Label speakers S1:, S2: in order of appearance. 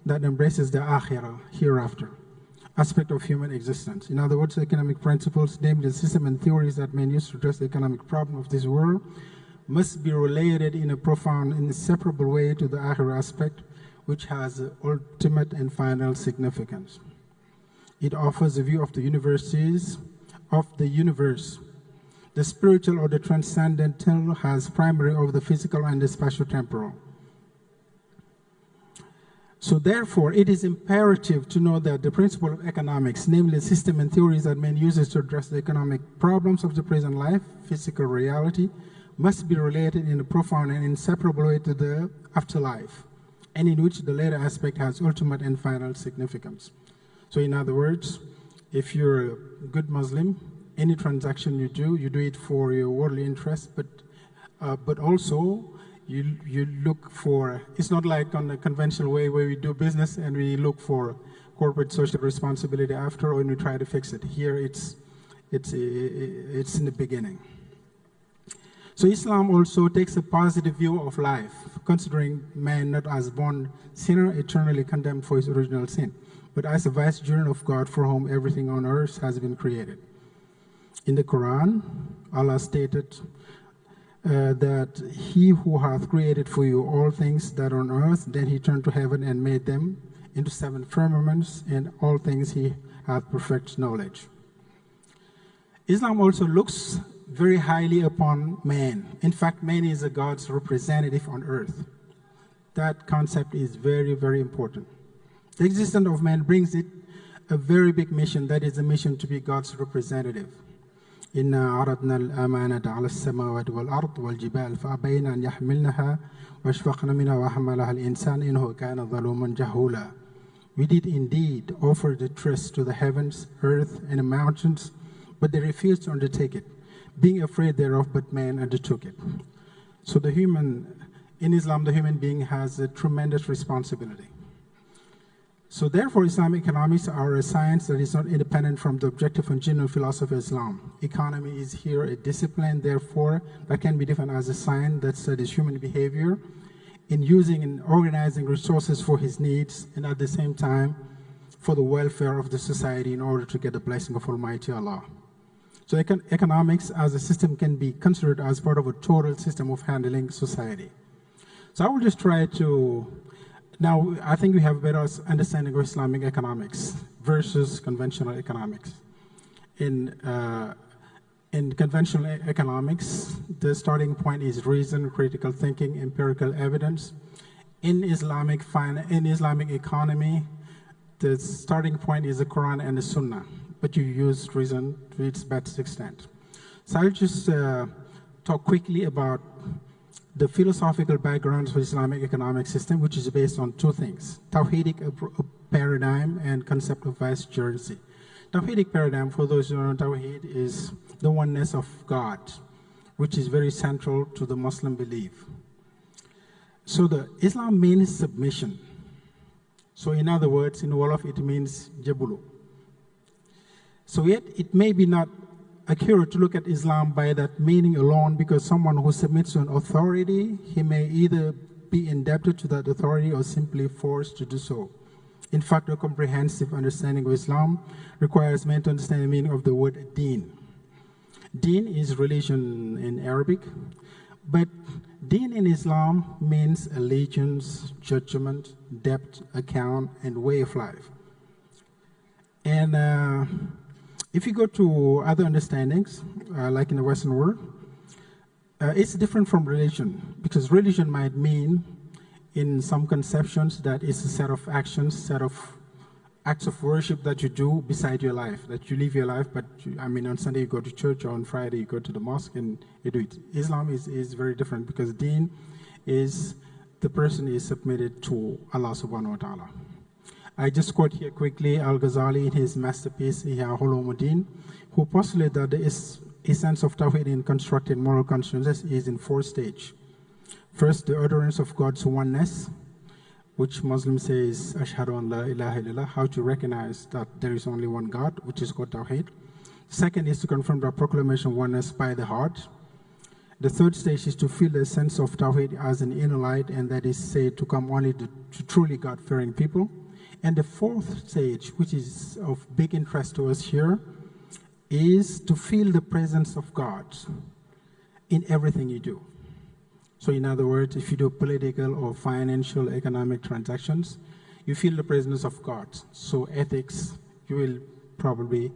S1: that embraces the akhirah, hereafter, aspect of human existence. In other words, economic principles, namely the system and theories that men use to address the economic problem of this world, must be related in a profound, inseparable way to the akhirah aspect, which has ultimate and final significance. It offers a view of the universe. The spiritual or the transcendental has primary over the physical and the spatio-temporal. So therefore, it is imperative to know that the principle of economics, namely the system and theories that man uses to address the economic problems of the present life, physical reality, must be related in a profound and inseparable way to the afterlife, and in which the latter aspect has ultimate and final significance. So in other words, if you're a good Muslim, any transaction you do it for your worldly interest, but also you look for, it's not like on the conventional way where we do business and we look for corporate social responsibility after, or we try to fix it. Here it's in the beginning. So Islam also takes a positive view of life, considering man not as born sinner, eternally condemned for his original sin, but as a vicegerent of God for whom everything on earth has been created. In the Quran, Allah stated that he who hath created for you all things that are on earth, then he turned to heaven and made them into 7 firmaments, and all things he hath perfect knowledge. Islam also looks very highly upon man. In fact, man is a God's representative on earth. That concept is very, very important. The existence of man brings it a very big mission, that is the mission to be God's representative. إِنَّا عَرَضْنَا الْأَمَانَةَ عَلَى السَّمَاوَاتِ وَالْأَرْضِ وَالْجِبَالِ فَأَبَيْنَ أَنْ يَحْمِلْنَهَا وَأَشْفَقْنَ مِنْهَا وَحَمَلَهَا الْإِنسَانُ إِنَّهُ كَانَ ظَلُومًا جَهُولًا. We did indeed offer the trust to the heavens, earth, and the mountains, but they refused to undertake it, being afraid thereof, but man undertook it. So in Islam, the human being has a tremendous responsibility. So therefore, Islamic economics are a science that is not independent from the objective and genuine philosophy of Islam. Economy is here a discipline, therefore, that can be defined as a science that studies human behavior in using and organizing resources for his needs, and at the same time, for the welfare of the society in order to get the blessing of Almighty Allah. So economics as a system can be considered as part of a total system of handling society. So I will just try to, now I think we have a better understanding of Islamic economics versus conventional economics. In conventional economics, the starting point is reason, critical thinking, empirical evidence. In Islamic economy, the starting point is the Quran and the Sunnah, but you use reason to its best extent. So I'll just talk quickly about the philosophical background of Islamic economic system, which is based on 2 things: Tawhidic paradigm and concept of vicegerency. Tawhidic paradigm, for those who don't know, Tawhid is the oneness of God, which is very central to the Muslim belief. So the Islam means submission. So in other words, in Wolof it means Jabulu. So yet it may be not accurate to look at Islam by that meaning alone, because someone who submits to an authority, he may either be indebted to that authority or simply forced to do so. In fact, a comprehensive understanding of Islam requires men to understand the meaning of the word deen. Deen is religion in Arabic, but deen in Islam means allegiance, judgment, debt, account, and way of life. And if you go to other understandings, like in the Western world, it's different from religion, because religion might mean, in some conceptions, that it's a set of actions, set of acts of worship that you do beside your life, that you live your life, but on Sunday you go to church, or on Friday you go to the mosque and you do it. Islam is very different, because deen is the person is submitted to Allah subhanahu wa ta'ala. I just quote here quickly Al-Ghazali in his masterpiece, Ihya Ulumuddin, who postulated that the essence of Tawhid in constructed moral consciousness is in 4 stages. First, the utterance of God's oneness, which Muslims say is Ashhadu an la ilaha illallah, how to recognize that there is only one God, which is called Tawhid. Second is to confirm the proclamation of oneness by the heart. The third stage is to feel the sense of Tawhid as an inner light, and that is said to come only to truly God-fearing people. And the fourth stage, which is of big interest to us here, is to feel the presence of God in everything you do. So in other words, if you do political or financial, economic transactions, you feel the presence of God. So ethics, you will probably